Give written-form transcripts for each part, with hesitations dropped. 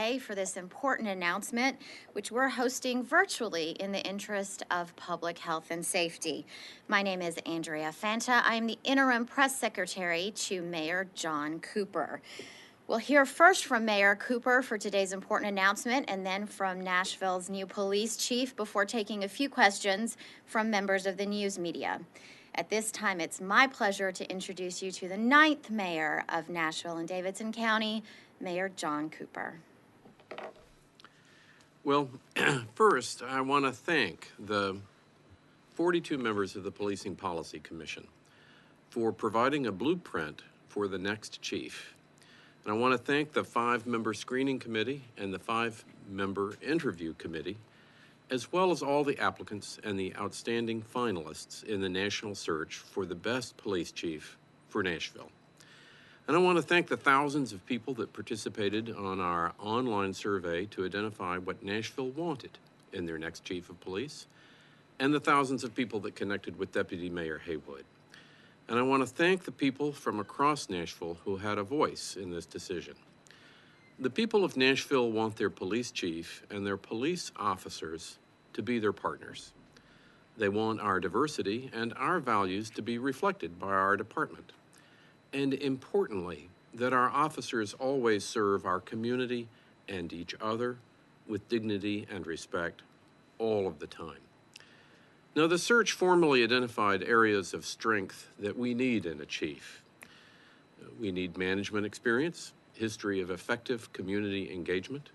today for this important announcement, which we're hosting virtually in the interest of public health and safety. My name is Andrea Fanta. I am the interim press secretary to Mayor John Cooper. We'll hear first from Mayor Cooper for today's important announcement, and then from Nashville's new police chief before taking a few questions from members of the news media. At this time, it's my pleasure to introduce you to the 9th mayor of Nashville and Davidson County, Mayor John Cooper. Well, first, I want to thank the 42 members of the Policing Policy Commission for providing a blueprint for the next chief. And I want to thank the 5-member screening committee and the 5-member interview committee, as well as all the applicants and the outstanding finalists in the national search for the best police chief for Nashville. And I want to thank the thousands of people that participated on our online survey to identify what Nashville wanted in their next chief of police, and the thousands of people that connected with Deputy Mayor Haywood. And I want to thank the people from across Nashville who had a voice in this decision. The people of Nashville want their police chief and their police officers to be their partners. They want our diversity and our values to be reflected by our department. And importantly, that our officers always serve our community and each other with dignity and respect all of the time. Now, the search formally identified areas of strength that we need in a chief. We need management experience, history of effective community engagement,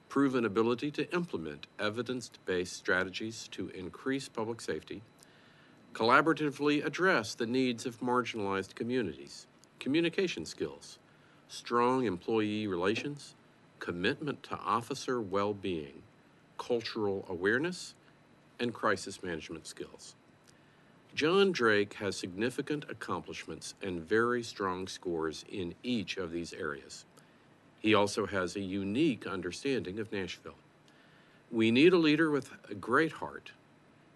proven ability to implement evidence-based strategies to increase public safety, collaboratively address the needs of marginalized communities, communication skills, strong employee relations, commitment to officer well-being, cultural awareness, and crisis management skills. John Drake has significant accomplishments and very strong scores in each of these areas. He also has a unique understanding of Nashville. We need a leader with a great heart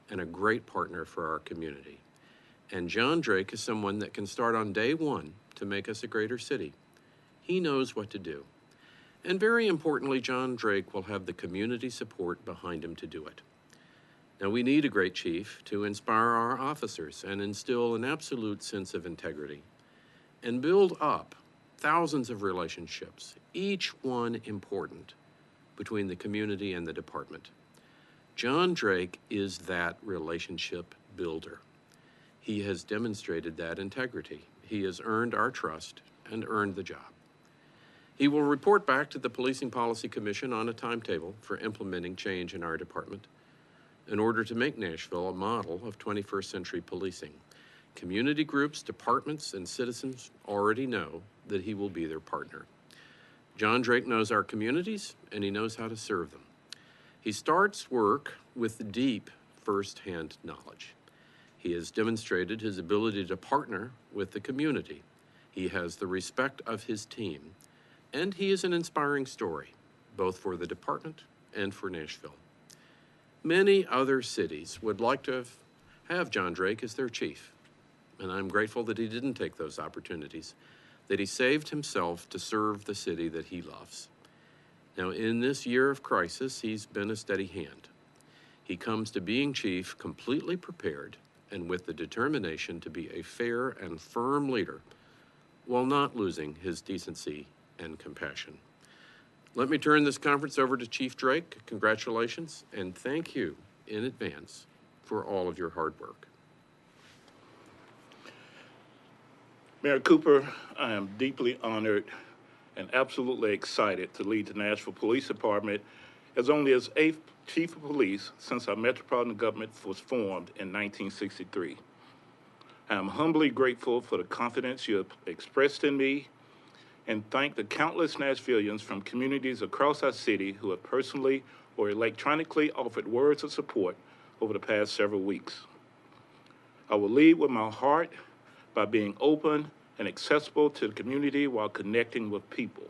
and a great partner for our community. And John Drake is someone that can start on day one to make us a greater city. He knows what to do. And very importantly, John Drake will have the community support behind him to do it. Now, we need a great chief to inspire our officers and instill an absolute sense of integrity and build up thousands of relationships, each one important, between the community and the department. John Drake is that relationship builder. He has demonstrated that integrity. He has earned our trust and earned the job. He will report back to the Policing Policy Commission on a timetable for implementing change in our department in order to make Nashville a model of 21st century policing. Community groups, departments, and citizens already know that he will be their partner. John Drake knows our communities, and he knows how to serve them. He starts work with deep first-hand knowledge. He has demonstrated his ability to partner with the community. He has the respect of his team, and he is an inspiring story, both for the department and for Nashville. Many other cities would like to have John Drake as their chief, and I'm grateful that he didn't take those opportunities, that he saved himself to serve the city that he loves. Now, in this year of crisis, he's been a steady hand. He comes to being chief completely prepared and with the determination to be a fair and firm leader while not losing his decency and compassion. Let me turn this conference over to Chief Drake. Congratulations, and thank you in advance for all of your hard work. Mayor Cooper, I am deeply honored and absolutely excited to lead the Nashville Police Department as only its 8th Chief of Police since our metropolitan government was formed in 1963. I am humbly grateful for the confidence you have expressed in me and thank the countless Nashvillians from communities across our city who have personally or electronically offered words of support over the past several weeks. I will lead with my heart by being open and accessible to the community while connecting with people.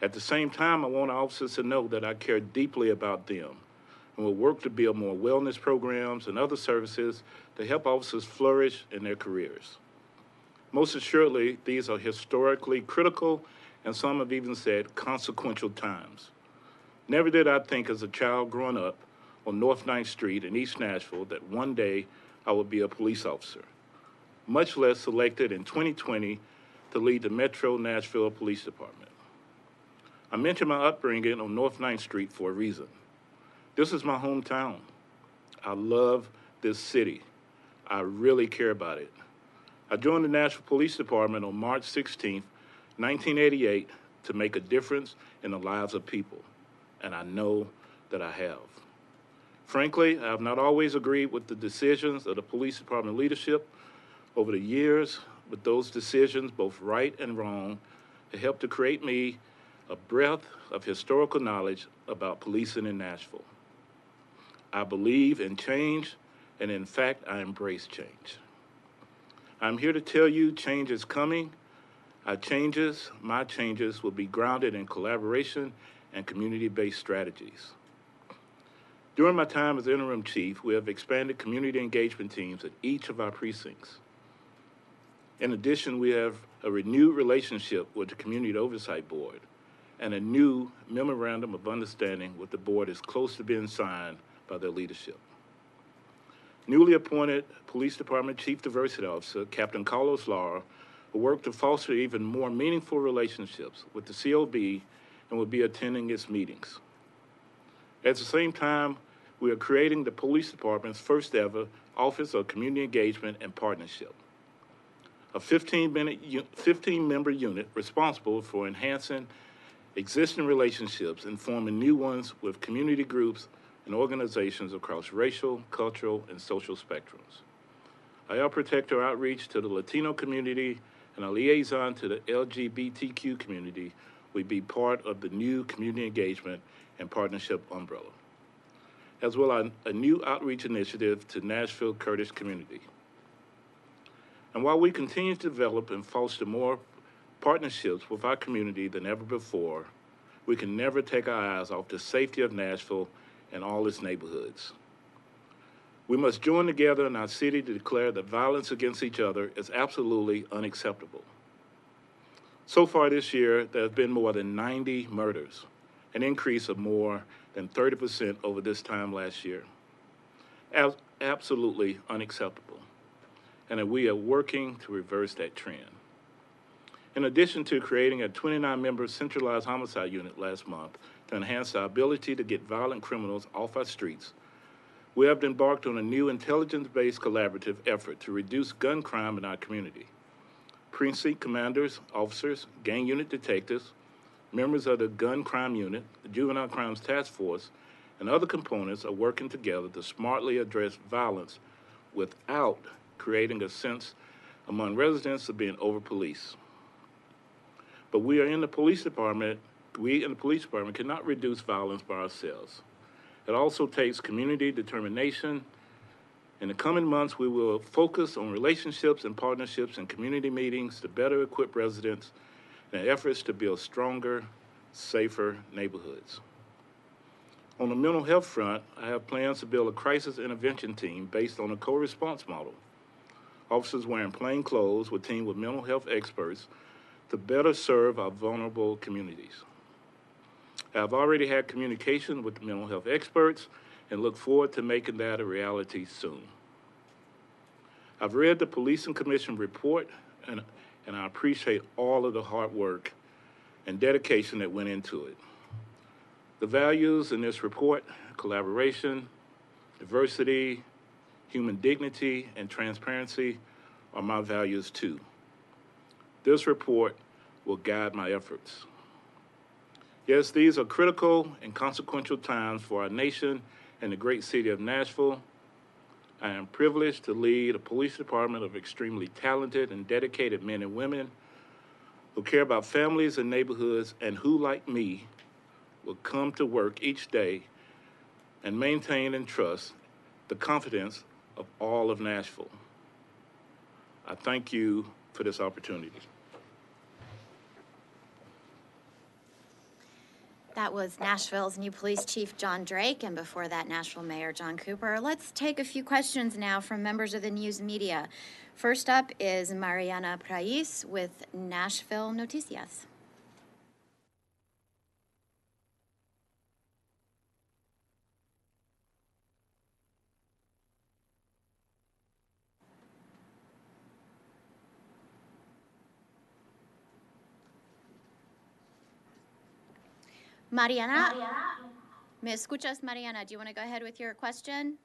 At the same time, I want officers to know that I care deeply about them and will work to build more wellness programs and other services to help officers flourish in their careers. Most assuredly, these are historically critical and some have even said consequential times. Never did I think as a child growing up on North 9th Street in East Nashville that one day I would be a police officer, much less selected in 2020 to lead the Metro Nashville Police Department. I mention my upbringing on North 9th Street for a reason. This is my hometown. I love this city. I really care about it. I joined the Nashville Police Department on March 16, 1988, to make a difference in the lives of people, and I know that I have. Frankly, I have not always agreed with the decisions of the police department leadership over the years, but those decisions, both right and wrong, have helped to create me a breadth of historical knowledge about policing in Nashville. I believe in change, and in fact, I embrace change. I'm here to tell you change is coming. My changes will be grounded in collaboration and community-based strategies. During my time as interim chief, we have expanded community engagement teams at each of our precincts. In addition, we have a renewed relationship with the Community Oversight Board, and a new memorandum of understanding with the board is close to being signed by their leadership. Newly appointed Police Department Chief Diversity Officer, Captain Carlos Lara, will work to foster even more meaningful relationships with the COB and will be attending its meetings. At the same time, we are creating the Police Department's first ever Office of Community Engagement and Partnership, a 15-member unit responsible for enhancing existing relationships and forming new ones with community groups and organizations across racial, cultural, and social spectrums. I help protect our outreach to the Latino community, and our liaison to the LGBTQ community will be part of the new community engagement and partnership umbrella, as well as a new outreach initiative to Nashville Kurdish community. And while we continue to develop and foster more partnerships with our community than ever before, we can never take our eyes off the safety of Nashville and all its neighborhoods. We must join together in our city to declare that violence against each other is absolutely unacceptable. So far this year, there have been more than 90 murders, an increase of more than 30% over this time last year. Absolutely unacceptable, and that we are working to reverse that trend. In addition to creating a 29-member centralized homicide unit last month to enhance our ability to get violent criminals off our streets, we have embarked on a new intelligence-based collaborative effort to reduce gun crime in our community. Precinct commanders, officers, gang unit detectives, members of the gun crime unit, the juvenile crimes task force, and other components are working together to smartly address violence without creating a sense among residents of being over-policed. But we in the police department cannot reduce violence by ourselves. It also takes community determination. In the coming months, we will focus on relationships and partnerships and community meetings to better equip residents in efforts to build stronger, safer neighborhoods. On the mental health front, I have plans to build a crisis intervention team based on a co-response model. Officers wearing plain clothes will team with mental health experts to better serve our vulnerable communities. I've already had communication with the mental health experts and look forward to making that a reality soon. I've read the Policing Commission report, and I appreciate all of the hard work and dedication that went into it. The values in this report, collaboration, diversity, human dignity, and transparency, are my values too. This report will guide my efforts. Yes, these are critical and consequential times for our nation and the great city of Nashville. I am privileged to lead a police department of extremely talented and dedicated men and women who care about families and neighborhoods and who, like me, will come to work each day and maintain and trust the confidence of all of Nashville. I thank you for this opportunity. That was Nashville's new police chief, John Drake, and before that, Nashville Mayor John Cooper. Let's take a few questions now from members of the news media. First up is Mariana Prais with Nashville Noticias. Mariana? ¿Me escuchas, Mariana? Do you want to go ahead with your question?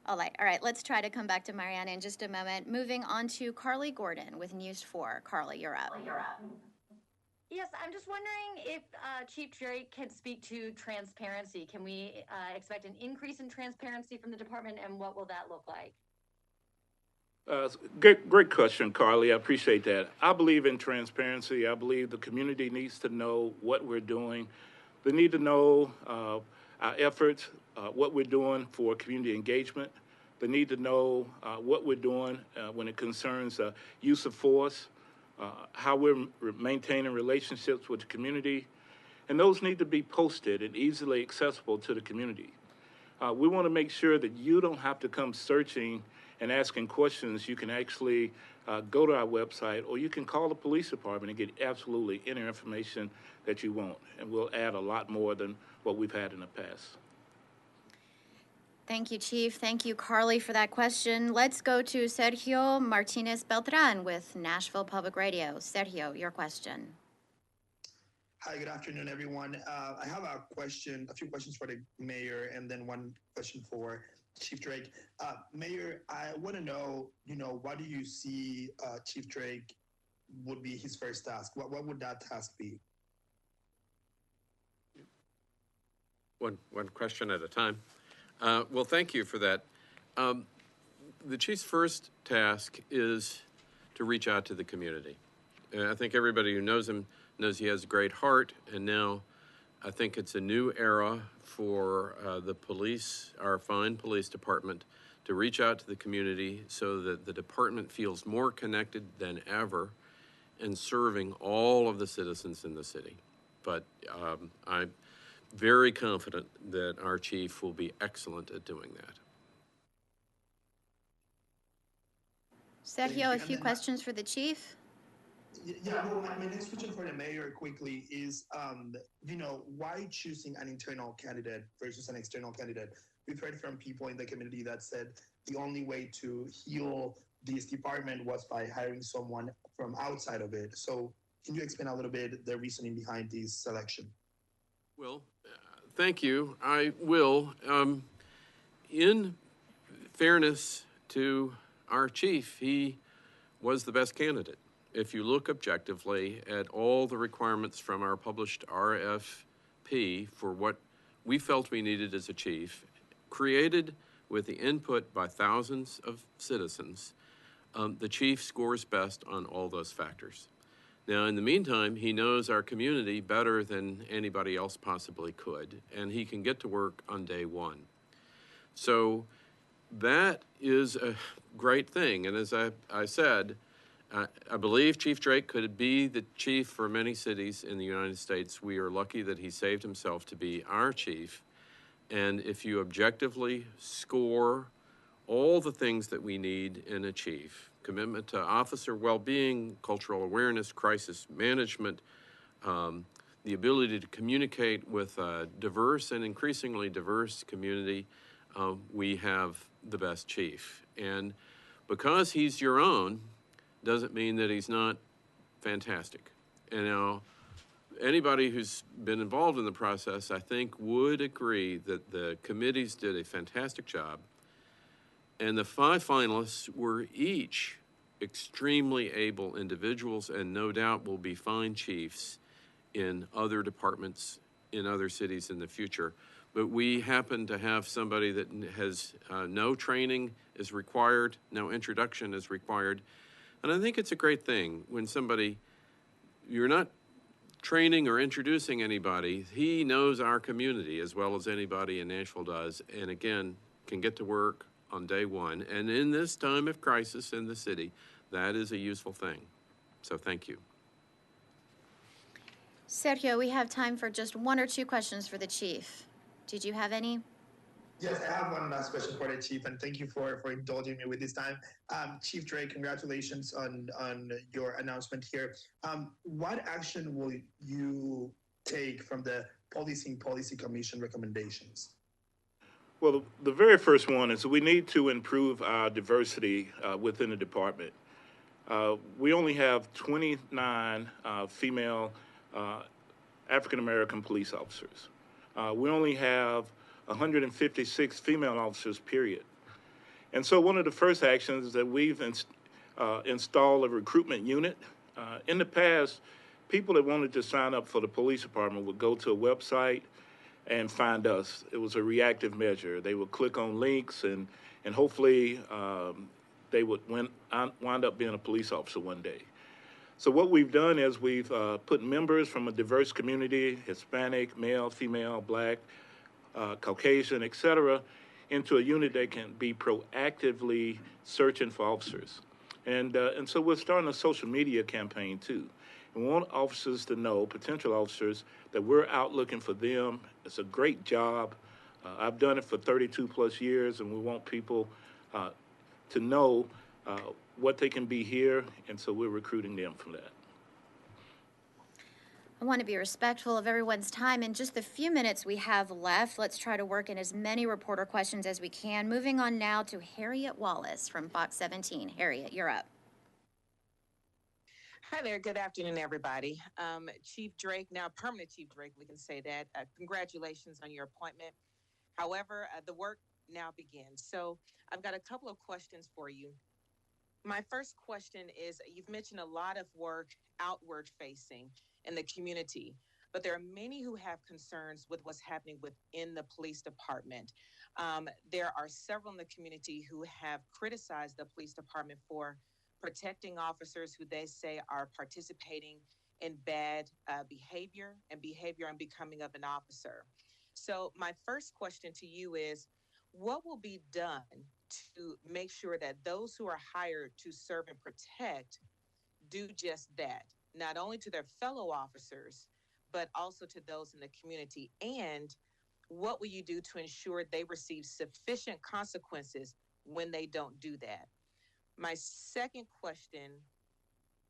All right, let's try to come back to Mariana in just a moment. Moving on to Carly Gordon with News 4. Carly, you're up. Yes, I'm just wondering if Chief Drake can speak to transparency. Can we expect an increase in transparency from the department, and what will that look like? Great question, Carly. I appreciate that. I believe in transparency. I believe the community needs to know what we're doing. They need to know our efforts, what we're doing for community engagement. They need to know what we're doing when it concerns use of force, how we're maintaining relationships with the community. And those need to be posted and easily accessible to the community. We want to make sure that you don't have to come searching and asking questions. You can actually go to our website, or you can call the police department and get absolutely any information that you want. And we'll add a lot more than what we've had in the past. Thank you, Chief. Thank you, Carly, for that question. Let's go to Sergio Martinez Beltran with Nashville Public Radio. Sergio, your question. Hi, good afternoon, everyone. I have a few questions for the mayor, and then one question for Chief Drake. Mayor, I want to know, what do you see Chief Drake would be his first task? What would that task be? One question at a time. Well, thank you for that. The chief's first task is to reach out to the community. I think everybody who knows him knows he has a great heart, and now I think it's a new era for the police, our fine police department, to reach out to the community so that the department feels more connected than ever in serving all of the citizens in the city. But I'm very confident that our chief will be excellent at doing that. Sergio, a few questions for the chief. Yeah, well, my next question for the mayor quickly is, why choosing an internal candidate versus an external candidate? We've heard from people in the community that said the only way to heal this department was by hiring someone from outside of it. So can you explain a little bit the reasoning behind this selection? Well, thank you. I will. In fairness to our chief, he was the best candidate. If you look objectively at all the requirements from our published RFP for what we felt we needed as a chief, created with the input by thousands of citizens, the chief scores best on all those factors. Now, in the meantime, he knows our community better than anybody else possibly could, and he can get to work on day one. So that is a great thing. And as I said, I believe Chief Drake could be the chief for many cities in the United States. We are lucky that he saved himself to be our chief. And if you objectively score all the things that we need in a chief, commitment to officer well-being, cultural awareness, crisis management, the ability to communicate with a diverse and increasingly diverse community, we have the best chief. And because he's your own, doesn't mean that he's not fantastic. And now, anybody who's been involved in the process, I think, would agree that the committees did a fantastic job. And the 5 finalists were each extremely able individuals, and no doubt will be fine chiefs in other departments in other cities in the future. But we happen to have somebody that has no training is required, no introduction is required. And I think it's a great thing when you're not training or introducing anybody, he knows our community as well as anybody in Nashville does, and again, can get to work on day one. And in this time of crisis in the city, that is a useful thing. So thank you. Sergio, we have time for just 1 or 2 questions for the chief. Did you have any? Yes, I have one last question for the chief, and thank you for indulging me with this time. Chief Drake, congratulations on your announcement here. What action will you take from the Policing Policy Commission recommendations? Well, the very first one is we need to improve our diversity within the department. We only have 29 female African American police officers. We only have 156 female officers, period. And so one of the first actions is that we've installed a recruitment unit. In the past, people that wanted to sign up for the police department would go to a website and find us. It was a reactive measure. They would click on links and hopefully they would wind up being a police officer one day. So what we've done is we've put members from a diverse community, Hispanic, male, female, black, Caucasian, et cetera, into a unit that can be proactively searching for officers. And so we're starting a social media campaign too. We want officers to know, potential officers, that we're out looking for them. It's a great job. I've done it for 32 plus years, and we want people to know what they can be here, and so we're recruiting them from that. I want to be respectful of everyone's time. In just the few minutes we have left, let's try to work in as many reporter questions as we can. Moving on now to Harriet Wallace from Fox 17. Harriet, you're up. Hi there. Good afternoon, everybody. Chief Drake, now permanent Chief Drake, we can say that. Congratulations on your appointment. However, the work now begins. So I've got a couple of questions for you. My first question is, you've mentioned a lot of work outward facing in the community, but there are many who have concerns with what's happening within the police department. There are several in the community who have criticized the police department for protecting officers who they say are participating in bad behavior and becoming of an officer. So my first question to you is, what will be done to make sure that those who are hired to serve and protect do just that, not only to their fellow officers, but also to those in the community? And what will you do to ensure they receive sufficient consequences when they don't do that? My second question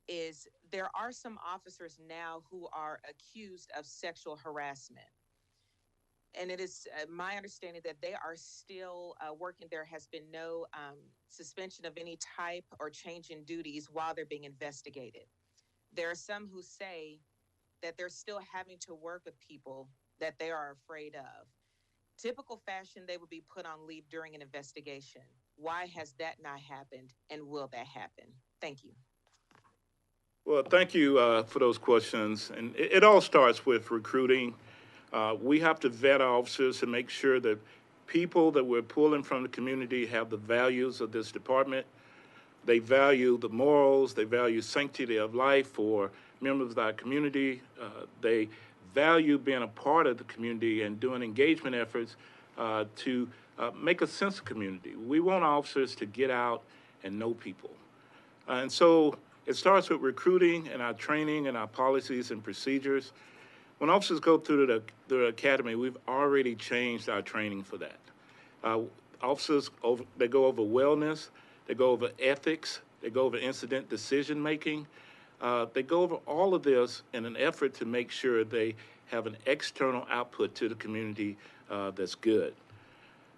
is, there are some officers now who are accused of sexual harassment. And it is my understanding that they are still working. There has been no suspension of any type or change in duties while they're being investigated. There are some who say that they're still having to work with people that they are afraid of. Typical fashion, they would be put on leave during an investigation. Why has that not happened, and will that happen? Thank you. Well, thank you for those questions. And it all starts with recruiting. We have to vet our officers and make sure that people that we're pulling from the community have the values of this department. They value the morals, they value sanctity of life for members of our community. They value being a part of the community and doing engagement efforts to make a sense of community. We want officers to get out and know people. And so it starts with recruiting and our training and our policies and procedures. When officers go through the academy, we've already changed our training for that. Officers, they go over wellness, they go over ethics, they go over incident decision making. They go over all of this in an effort to make sure they have an external output to the community that's good.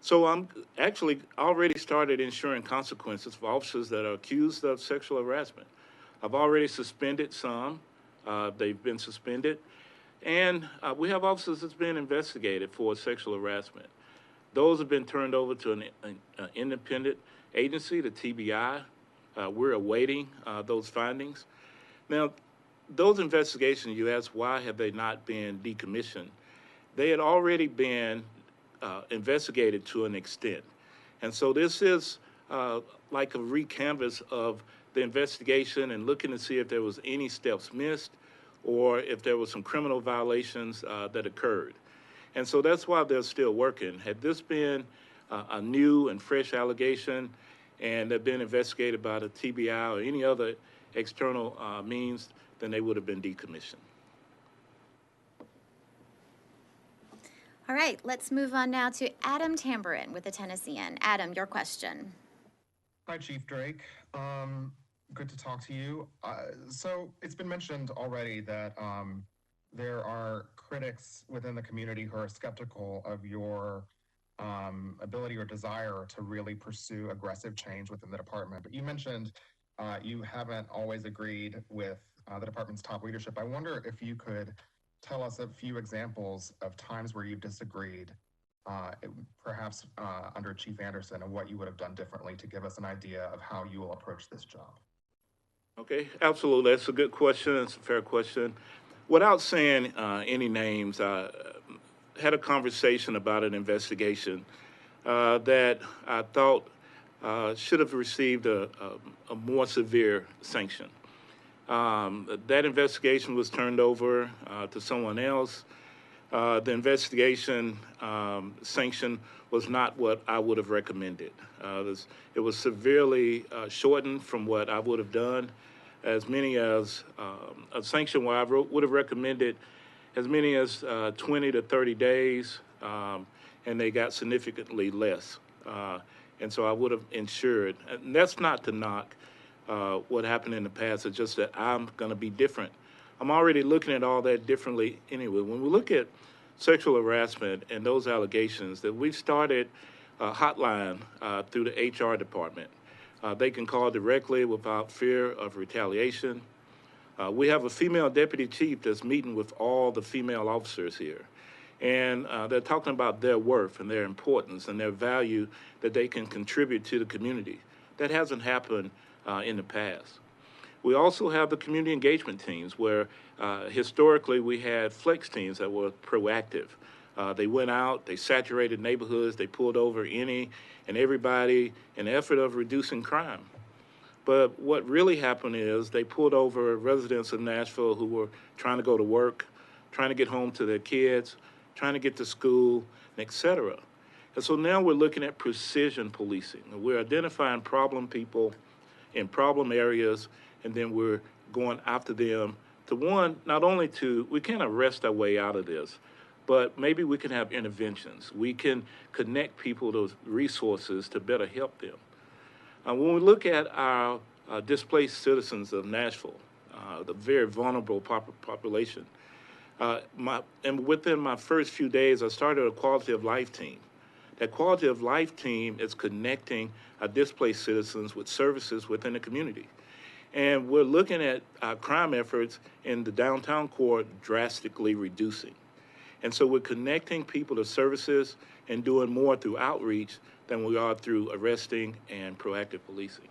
So I'm actually already started ensuring consequences for officers that are accused of sexual harassment. I've already suspended some. They've been suspended. And we have officers that's been investigated for sexual harassment. Those have been turned over to an independent agency, the TBI. We're awaiting those findings. Now, those investigations, you ask, why have they not been decommissioned? They had already been investigated to an extent. And so this is like a recanvas of the investigation and looking to see if there was any steps missed or if there were some criminal violations that occurred. And so that's why they're still working. Had this been a new and fresh allegation and they've been investigated by the TBI or any other external means, then they would have been decommissioned. All right, let's move on now to Adam Tambourine with the Tennessean. Adam, your question. Hi, Chief Drake. Good to talk to you. So it's been mentioned already that there are critics within the community who are skeptical of your ability or desire to really pursue aggressive change within the department. But you mentioned you haven't always agreed with the department's top leadership. I wonder if you could tell us a few examples of times where you've disagreed, uh, perhaps under Chief Anderson, and what you would have done differently to give us an idea of how you will approach this job. Okay, absolutely. That's a good question. It's a fair question. Without saying any names, I had a conversation about an investigation that I thought should have received a more severe sanction. That investigation was turned over to someone else. The investigation sanction was not what I would have recommended. It was severely shortened from what I would have done. As many as a sanction where I would have recommended as many as 20 to 30 days, and they got significantly less. And so I would have ensured, and that's not to knock what happened in the past, it's just that I'm going to be different. I'm already looking at all that differently anyway. When we look at sexual harassment and those allegations, that we've started a hotline through the HR department. They can call directly without fear of retaliation. We have a female deputy chief that's meeting with all the female officers here. And they're talking about their worth and their importance and their value that they can contribute to the community. That hasn't happened in the past. We also have the community engagement teams where historically we had flex teams that were proactive. They went out, they saturated neighborhoods, they pulled over any and everybody in the effort of reducing crime. But what really happened is they pulled over residents of Nashville who were trying to go to work, trying to get home to their kids, trying to get to school, et cetera. And so now we're looking at precision policing. We're identifying problem people in problem areas, and then we're going after them to one, not only to, we can't arrest our way out of this, but maybe we can have interventions. We can connect people to resources to better help them. When we look at our displaced citizens of Nashville, the very vulnerable population, and within my first few days, I started a quality of life team. That quality of life team is connecting our displaced citizens with services within the community. And we're looking at our crime efforts in the downtown core drastically reducing. And so we're connecting people to services and doing more through outreach than we are through arresting and proactive policing.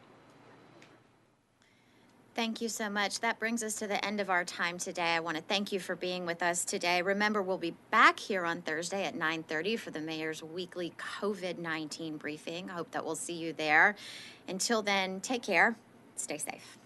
Thank you so much. That brings us to the end of our time today. I want to thank you for being with us today. Remember, we'll be back here on Thursday at 9:30 for the mayor's weekly COVID-19 briefing. I hope that we'll see you there. Until then, take care. Stay safe.